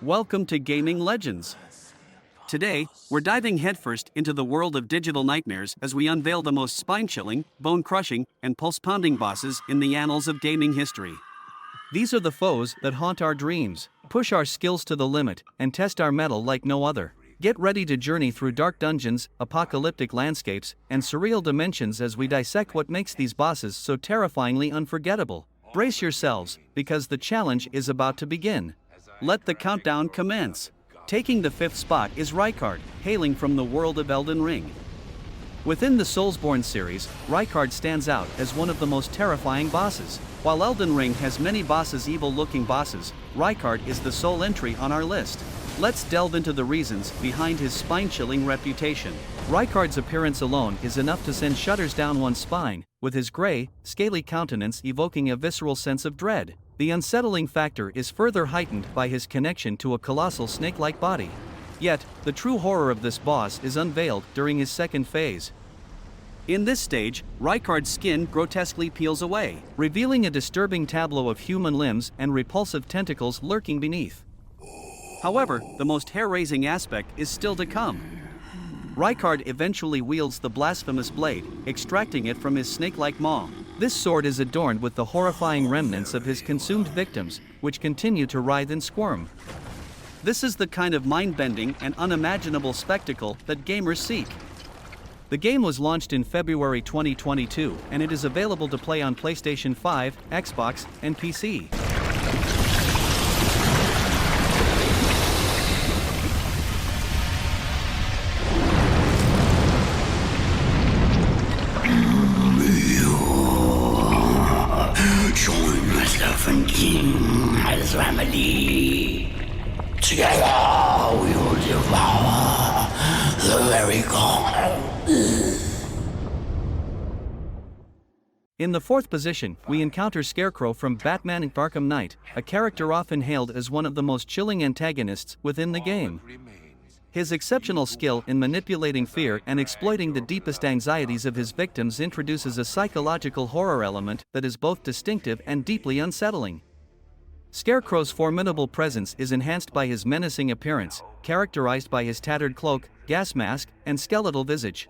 Welcome to Gaming Legends. Today, we're diving headfirst into the world of digital nightmares as we unveil the most spine-chilling, bone-crushing, and pulse-pounding bosses in the annals of gaming history. These are the foes that haunt our dreams, push our skills to the limit, and test our mettle like no other. Get ready to journey through dark dungeons, apocalyptic landscapes, and surreal dimensions as we dissect what makes these bosses so terrifyingly unforgettable. Brace yourselves, because the challenge is about to begin. Let the countdown commence. Taking the fifth spot is Rykard, hailing from the world of Elden Ring. Within the Soulsborne series, Rykard stands out as one of the most terrifying bosses. While Elden Ring has many evil-looking bosses, Rykard is the sole entry on our list. Let's delve into the reasons behind his spine-chilling reputation. Rykard's appearance alone is enough to send shudders down one's spine, with his gray, scaly countenance evoking a visceral sense of dread. The unsettling factor is further heightened by his connection to a colossal snake-like body. Yet, the true horror of this boss is unveiled during his second phase. In this stage, Rykard's skin grotesquely peels away, revealing a disturbing tableau of human limbs and repulsive tentacles lurking beneath. However, the most hair-raising aspect is still to come. Rykard eventually wields the blasphemous blade, extracting it from his snake-like maw. This sword is adorned with the horrifying remnants of his consumed victims, which continue to writhe and squirm. This is the kind of mind-bending and unimaginable spectacle that gamers seek. The game was launched in February 2022, and it is available to play on PlayStation 5, Xbox, and PC. Join myself and King as family. Together we will devour the very god. In the fourth position, we encounter Scarecrow from Batman Arkham Knight, a character often hailed as one of the most chilling antagonists within the game. His exceptional skill in manipulating fear and exploiting the deepest anxieties of his victims introduces a psychological horror element that is both distinctive and deeply unsettling. Scarecrow's formidable presence is enhanced by his menacing appearance, characterized by his tattered cloak, gas mask, and skeletal visage.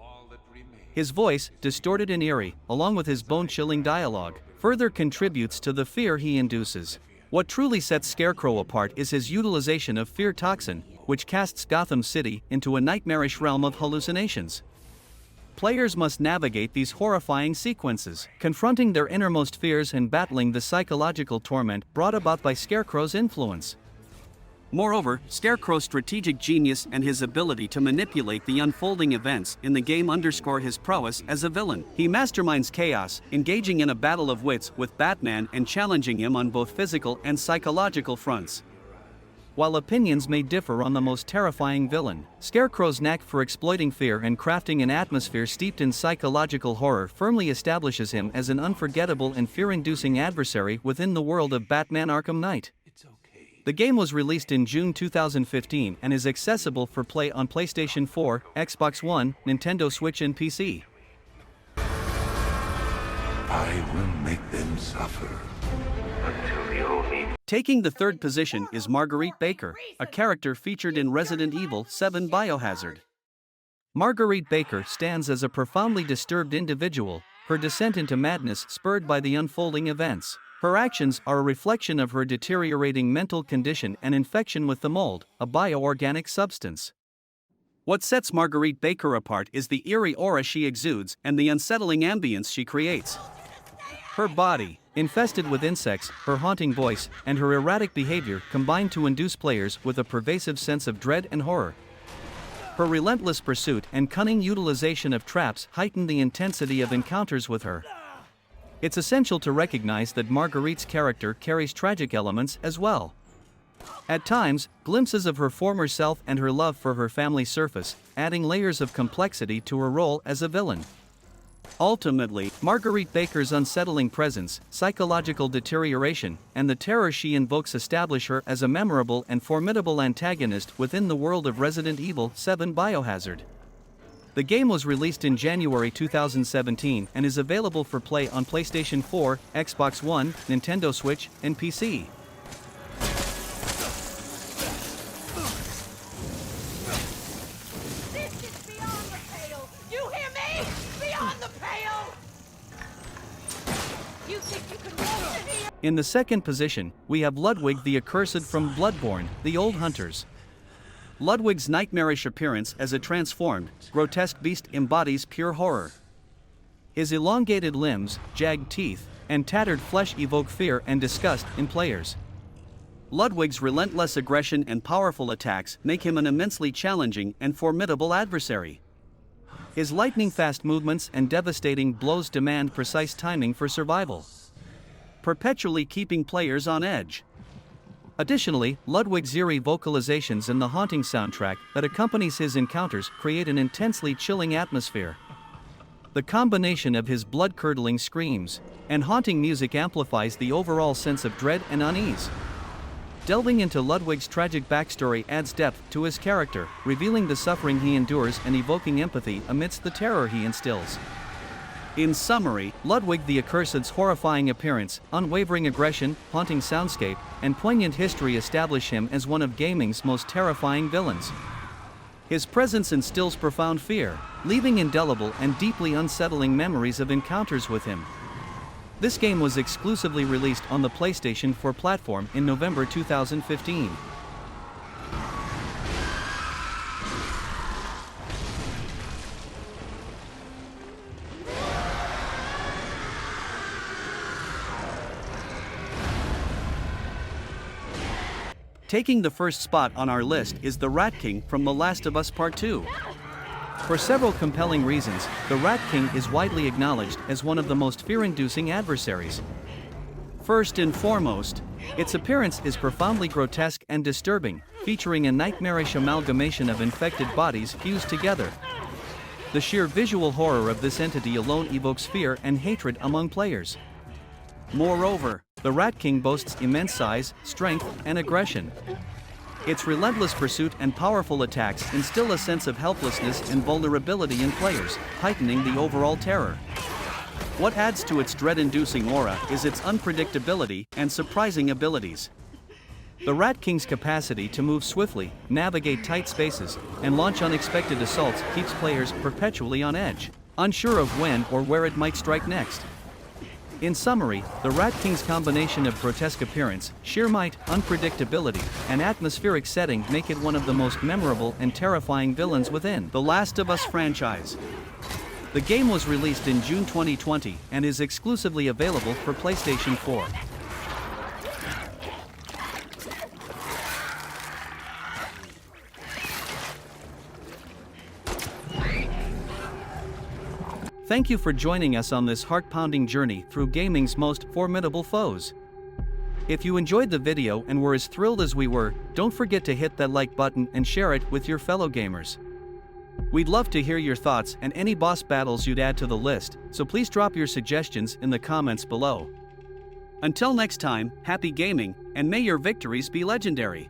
His voice, distorted and eerie, along with his bone-chilling dialogue, further contributes to the fear he induces. What truly sets Scarecrow apart is his utilization of fear toxin, which casts Gotham City into a nightmarish realm of hallucinations. Players must navigate these horrifying sequences, confronting their innermost fears and battling the psychological torment brought about by Scarecrow's influence. Moreover, Scarecrow's strategic genius and his ability to manipulate the unfolding events in the game underscore his prowess as a villain. He masterminds chaos, engaging in a battle of wits with Batman and challenging him on both physical and psychological fronts. While opinions may differ on the most terrifying villain, Scarecrow's knack for exploiting fear and crafting an atmosphere steeped in psychological horror firmly establishes him as an unforgettable and fear-inducing adversary within the world of Batman Arkham Knight. The game was released in June 2015 and is accessible for play on PlayStation 4, Xbox One, Nintendo Switch and PC. I will make them suffer. Taking the third position is Marguerite Baker, a character featured in Resident Evil 7 Biohazard. Marguerite Baker stands as a profoundly disturbed individual, her descent into madness spurred by the unfolding events. Her actions are a reflection of her deteriorating mental condition and infection with the mold, a bioorganic substance. What sets Marguerite Baker apart is the eerie aura she exudes and the unsettling ambience she creates. Her body, infested with insects, her haunting voice, and her erratic behavior combine to induce players with a pervasive sense of dread and horror. Her relentless pursuit and cunning utilization of traps heighten the intensity of encounters with her. It's essential to recognize that Marguerite's character carries tragic elements as well. At times, glimpses of her former self and her love for her family surface, adding layers of complexity to her role as a villain. Ultimately, Marguerite Baker's unsettling presence, psychological deterioration, and the terror she invokes establish her as a memorable and formidable antagonist within the world of Resident Evil 7 Biohazard. The game was released in January 2017 and is available for play on PlayStation 4, Xbox One, Nintendo Switch, and PC. In the second position, we have Ludwig the Accursed from Bloodborne, the Old Hunters. Ludwig's nightmarish appearance as a transformed, grotesque beast embodies pure horror. His elongated limbs, jagged teeth, and tattered flesh evoke fear and disgust in players. Ludwig's relentless aggression and powerful attacks make him an immensely challenging and formidable adversary. His lightning-fast movements and devastating blows demand precise timing for survival, perpetually keeping players on edge. Additionally, Ludwig's eerie vocalizations and the haunting soundtrack that accompanies his encounters create an intensely chilling atmosphere. The combination of his blood-curdling screams and haunting music amplifies the overall sense of dread and unease. Delving into Ludwig's tragic backstory adds depth to his character, revealing the suffering he endures and evoking empathy amidst the terror he instills. In summary, Ludwig the Accursed's horrifying appearance, unwavering aggression, haunting soundscape, and poignant history establish him as one of gaming's most terrifying villains. His presence instills profound fear, leaving indelible and deeply unsettling memories of encounters with him. This game was exclusively released on the PlayStation 4 platform in November 2015. Taking the first spot on our list is the Rat King from The Last of Us Part 2. For several compelling reasons, the Rat King is widely acknowledged as one of the most fear-inducing adversaries. First and foremost, its appearance is profoundly grotesque and disturbing, featuring a nightmarish amalgamation of infected bodies fused together. The sheer visual horror of this entity alone evokes fear and hatred among players. Moreover, the Rat King boasts immense size, strength, and aggression. Its relentless pursuit and powerful attacks instill a sense of helplessness and vulnerability in players, heightening the overall terror. What adds to its dread-inducing aura is its unpredictability and surprising abilities. The Rat King's capacity to move swiftly, navigate tight spaces, and launch unexpected assaults keeps players perpetually on edge, unsure of when or where it might strike next. In summary, the Rat King's combination of grotesque appearance, sheer might, unpredictability, and atmospheric setting make it one of the most memorable and terrifying villains within The Last of Us franchise. The game was released in June 2020 and is exclusively available for PlayStation 4. Thank you for joining us on this heart-pounding journey through gaming's most formidable foes. If you enjoyed the video and were as thrilled as we were, don't forget to hit that like button and share it with your fellow gamers. We'd love to hear your thoughts and any boss battles you'd add to the list, so please drop your suggestions in the comments below. Until next time, happy gaming, and may your victories be legendary.